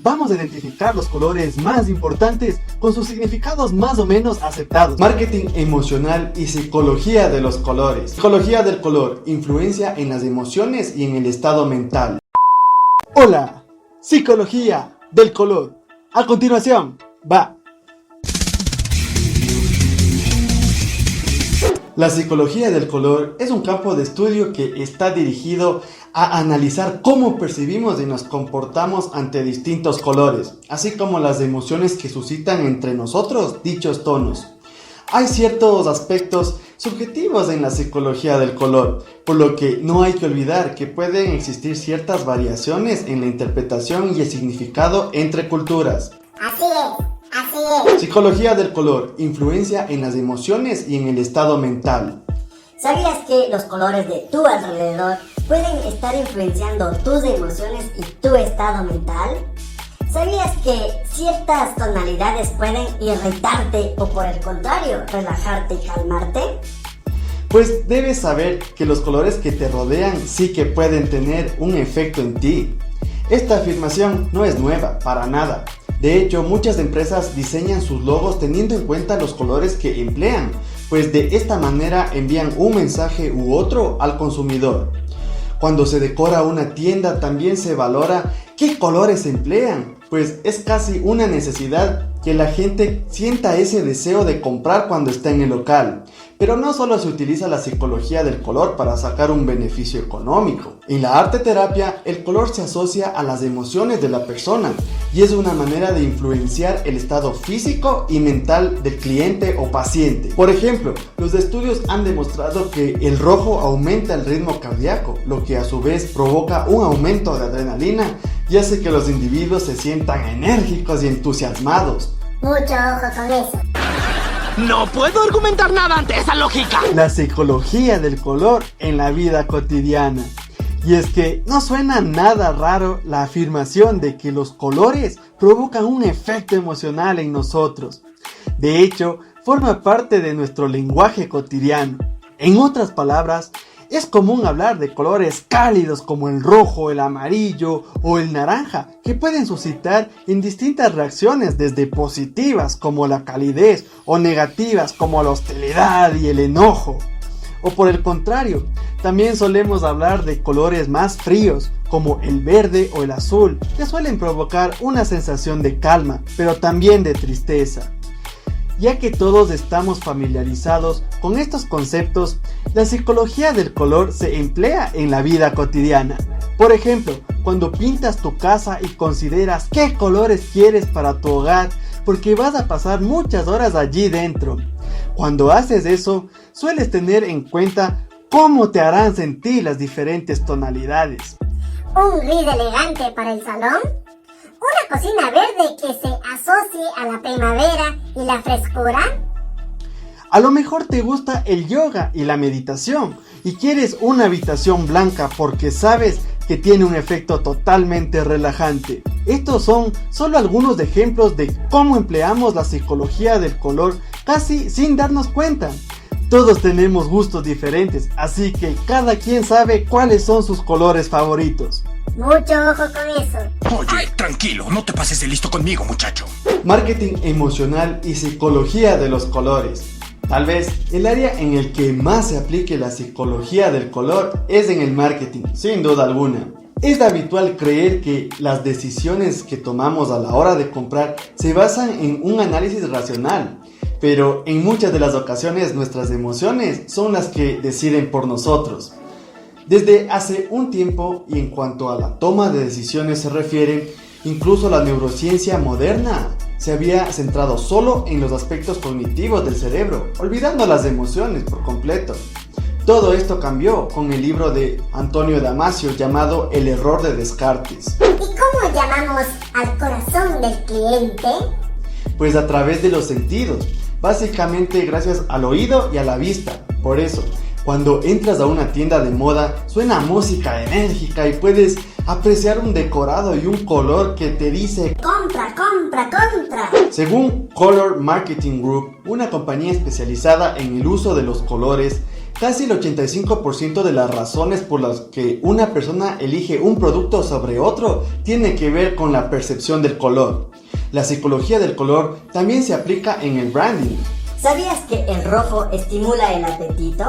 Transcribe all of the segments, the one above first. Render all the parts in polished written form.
vamos a identificar los colores más importantes con sus significados más o menos aceptados. Marketing emocional y psicología de los colores. Psicología del color, influencia en las emociones y en el estado mental. Hola, psicología del color. A continuación, va. La psicología del color es un campo de estudio que está dirigido a analizar cómo percibimos y nos comportamos ante distintos colores, así como las emociones que suscitan entre nosotros dichos tonos. Hay ciertos aspectos subjetivos en la psicología del color, por lo que no hay que olvidar que pueden existir ciertas variaciones en la interpretación y el significado entre culturas. Así es. Psicología del color, influencia en las emociones y en el estado mental. ¿Sabías que los colores de tu alrededor pueden estar influenciando tus emociones y tu estado mental? ¿Sabías que ciertas tonalidades pueden irritarte o por el contrario, relajarte y calmarte? Pues debes saber que los colores que te rodean sí que pueden tener un efecto en ti. Esta afirmación no es nueva, para nada. De hecho, muchas empresas diseñan sus logos teniendo en cuenta los colores que emplean, pues de esta manera envían un mensaje u otro al consumidor. Cuando se decora una tienda también se valora qué colores se emplean, pues es casi una necesidad que la gente sienta ese deseo de comprar cuando está en el local. Pero no solo se utiliza la psicología del color para sacar un beneficio económico. En la arte terapia, el color se asocia a las emociones de la persona y es una manera de influenciar el estado físico y mental del cliente o paciente. Por ejemplo, los estudios han demostrado que el rojo aumenta el ritmo cardíaco, lo que a su vez provoca un aumento de adrenalina y hace que los individuos se sientan enérgicos y entusiasmados. Mucho ojo con eso. No puedo argumentar nada ante esa lógica. La psicología del color en la vida cotidiana. Y es que no suena nada raro la afirmación de que los colores provocan un efecto emocional en nosotros. De hecho, forma parte de nuestro lenguaje cotidiano. En otras palabras, es común hablar de colores cálidos como el rojo, el amarillo o el naranja, que pueden suscitar en distintas reacciones, desde positivas como la calidez o negativas como la hostilidad y el enojo. O por el contrario, también solemos hablar de colores más fríos como el verde o el azul, que suelen provocar una sensación de calma, pero también de tristeza. Ya que todos estamos familiarizados con estos conceptos, la psicología del color se emplea en la vida cotidiana. Por ejemplo, cuando pintas tu casa y consideras qué colores quieres para tu hogar, porque vas a pasar muchas horas allí dentro. Cuando haces eso, sueles tener en cuenta cómo te harán sentir las diferentes tonalidades. ¿Un gris elegante para el salón? ¿Una cocina verde que se asocie a la primavera y la frescura? A lo mejor te gusta el yoga y la meditación y quieres una habitación blanca porque sabes que tiene un efecto totalmente relajante. Estos son solo algunos ejemplos de cómo empleamos la psicología del color casi sin darnos cuenta. Todos tenemos gustos diferentes, así que cada quien sabe cuáles son sus colores favoritos. Mucho ojo con eso. Oye, tranquilo, no te pases de listo conmigo, muchacho. Marketing emocional y psicología de los colores. Tal vez el área en el que más se aplique la psicología del color es en el marketing, sin duda alguna. Es habitual creer que las decisiones que tomamos a la hora de comprar se basan en un análisis racional, pero en muchas de las ocasiones nuestras emociones son las que deciden por nosotros. Desde hace un tiempo, y en cuanto a la toma de decisiones se refiere, incluso la neurociencia moderna se había centrado solo en los aspectos cognitivos del cerebro, olvidando las emociones por completo. Todo esto cambió con el libro de Antonio Damasio llamado El error de Descartes. ¿Y cómo llamamos al corazón del cliente? Pues a través de los sentidos, básicamente gracias al oído y a la vista. Por eso, cuando entras a una tienda de moda, suena música enérgica y puedes apreciar un decorado y un color que te dice ¡Compra, compra, compra! Según Color Marketing Group, una compañía especializada en el uso de los colores, Casi el 85% de las razones por las que una persona elige un producto sobre otro tiene que ver con la percepción del color. La psicología del color también se aplica en el branding. ¿Sabías que el rojo estimula el apetito?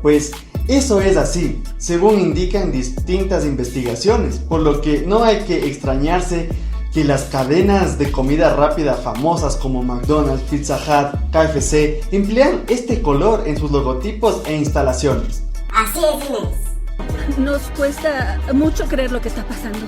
Pues eso es así, según indican distintas investigaciones, por lo que no hay que extrañarse que las cadenas de comida rápida famosas como McDonald's, Pizza Hut, KFC emplean este color en sus logotipos e instalaciones. Así es, Inés. Nos cuesta mucho creer lo que está pasando.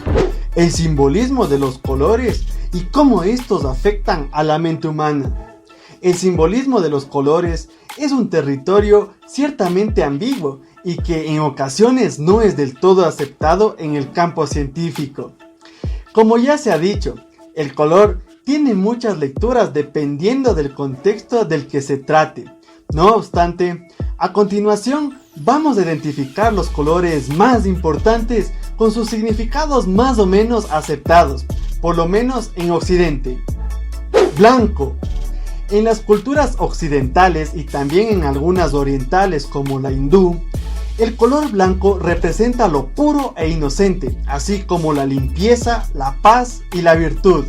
El simbolismo de los colores y cómo estos afectan a la mente humana. El simbolismo de los colores es un territorio ciertamente ambiguo y que en ocasiones no es del todo aceptado en el campo científico. Como ya se ha dicho, el color tiene muchas lecturas dependiendo del contexto del que se trate. No obstante, a continuación vamos a identificar los colores más importantes con sus significados más o menos aceptados, por lo menos en Occidente. Blanco. En las culturas occidentales y también en algunas orientales como la hindú, el color blanco representa lo puro e inocente, así como la limpieza, la paz y la virtud.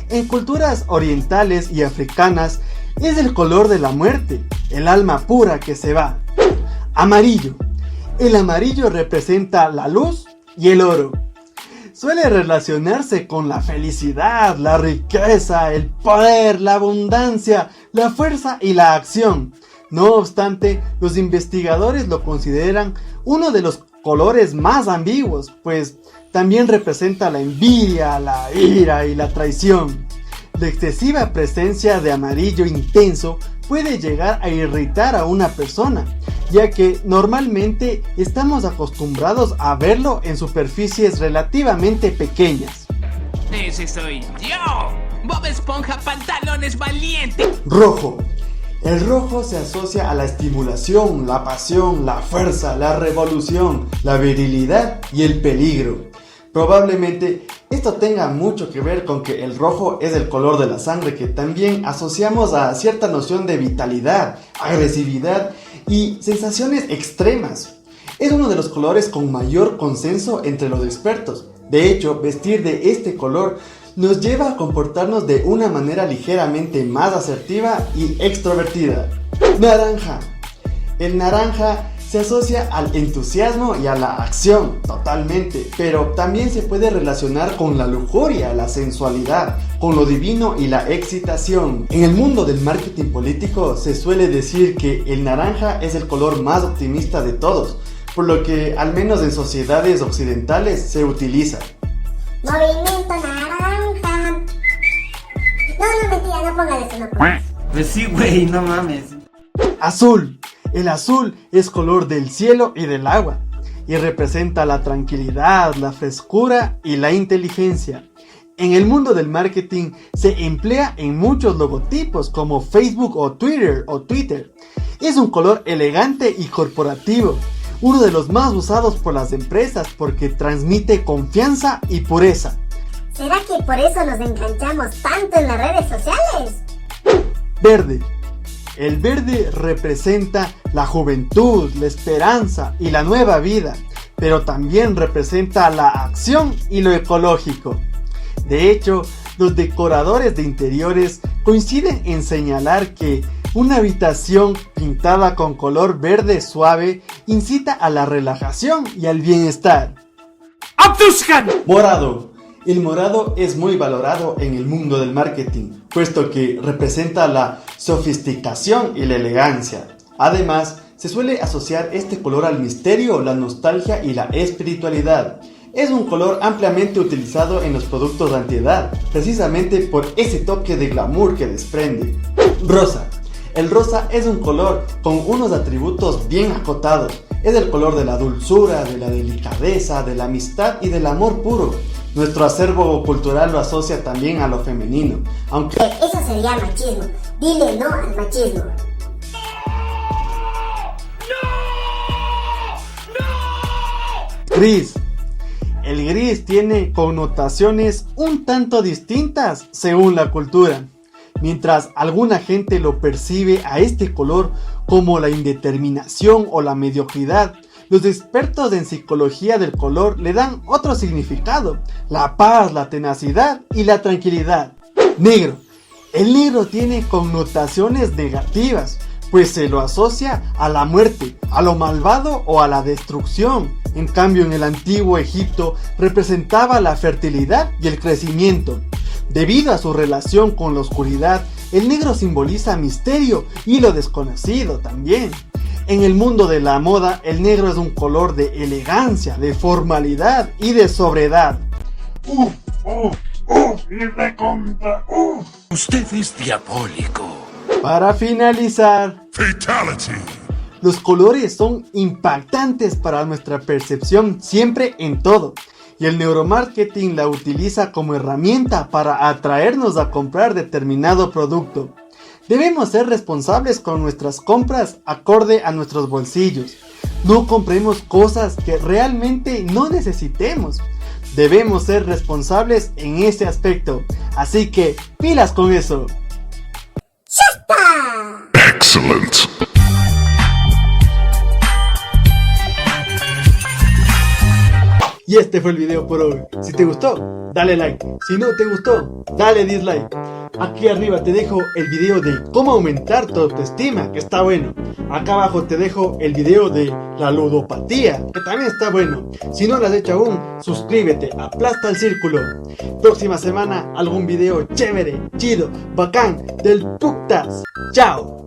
En culturas orientales y africanas es el color de la muerte, el alma pura que se va. Amarillo. El amarillo representa la luz y el oro. Suele relacionarse con la felicidad, la riqueza, el poder, la abundancia, la fuerza y la acción. No obstante, los investigadores lo consideran uno de los colores más ambiguos, pues también representa la envidia, la ira y la traición. La excesiva presencia de amarillo intenso puede llegar a irritar a una persona, ya que normalmente estamos acostumbrados a verlo en superficies relativamente pequeñas. ¡Ese soy yo! ¡Bob Esponja Pantalones Valiente! Rojo. El rojo se asocia a la estimulación, la pasión, la fuerza, la revolución, la virilidad y el peligro. Probablemente esto tenga mucho que ver con que el rojo es el color de la sangre que también asociamos a cierta noción de vitalidad, agresividad y sensaciones extremas. Es uno de los colores con mayor consenso entre los expertos. De hecho, vestir de este color nos lleva a comportarnos de una manera ligeramente más asertiva y extrovertida. Naranja. El naranja se asocia al entusiasmo y a la acción, totalmente, pero también se puede relacionar con la lujuria, la sensualidad, con lo divino y la excitación. En el mundo del marketing político se suele decir que el naranja es el color más optimista de todos, por lo que al menos en sociedades occidentales se utiliza. Movimiento naranja. No, mentira, no pongas eso, no pongas. Pues sí, güey, no mames. Azul. El azul es color del cielo y del agua y representa la tranquilidad, la frescura y la inteligencia. En el mundo del marketing se emplea en muchos logotipos como Facebook o Twitter. Es un color elegante y corporativo, uno de los más usados por las empresas porque transmite confianza y pureza. ¿Será que por eso nos enganchamos tanto en las redes sociales? Verde. El verde representa la juventud, la esperanza y la nueva vida, pero también representa la acción y lo ecológico. De hecho, los decoradores de interiores coinciden en señalar que una habitación pintada con color verde suave incita a la relajación y al bienestar. Morado. El morado es muy valorado en el mundo del marketing, puesto que representa la sofisticación y la elegancia. Además, se suele asociar este color al misterio, la nostalgia y la espiritualidad. Es un color ampliamente utilizado en los productos de antiedad, precisamente por ese toque de glamour que desprende. Rosa. El rosa es un color con unos atributos bien acotados. Es el color de la dulzura, de la delicadeza, de la amistad y del amor puro. Nuestro acervo cultural lo asocia también a lo femenino, aunque Eso sería machismo. Dile no al machismo. Gris. El gris tiene connotaciones un tanto distintas según la cultura. Mientras alguna gente lo percibe a este color como la indeterminación o la mediocridad, los expertos en psicología del color le dan otro significado: la paz, la tenacidad y la tranquilidad. Negro. El negro tiene connotaciones negativas, pues se lo asocia a la muerte, a lo malvado o a la destrucción. En cambio, en el antiguo Egipto representaba la fertilidad y el crecimiento. Debido a su relación con la oscuridad, el negro simboliza misterio y lo desconocido también. En el mundo de la moda, el negro es un color de elegancia, de formalidad y de sobriedad. Usted es diabólico. Para finalizar, Fatality. los colores son impactantes para nuestra percepción siempre en todo, y el neuromarketing la utiliza como herramienta para atraernos a comprar determinado producto. Debemos ser responsables con nuestras compras acorde a nuestros bolsillos. No compremos cosas que realmente no necesitemos. Debemos ser responsables en ese aspecto, así que pilas con eso. Excellent. Y este fue el video por hoy. Si te gustó, dale like. Si no te gustó, dale dislike. Aquí arriba te dejo el video de cómo aumentar tu autoestima, que está bueno. Acá abajo te dejo el video de la ludopatía, que también está bueno. Si no lo has hecho aún, suscríbete, aplasta el círculo. Próxima semana algún video chévere, chido, bacán, del putas. Chao.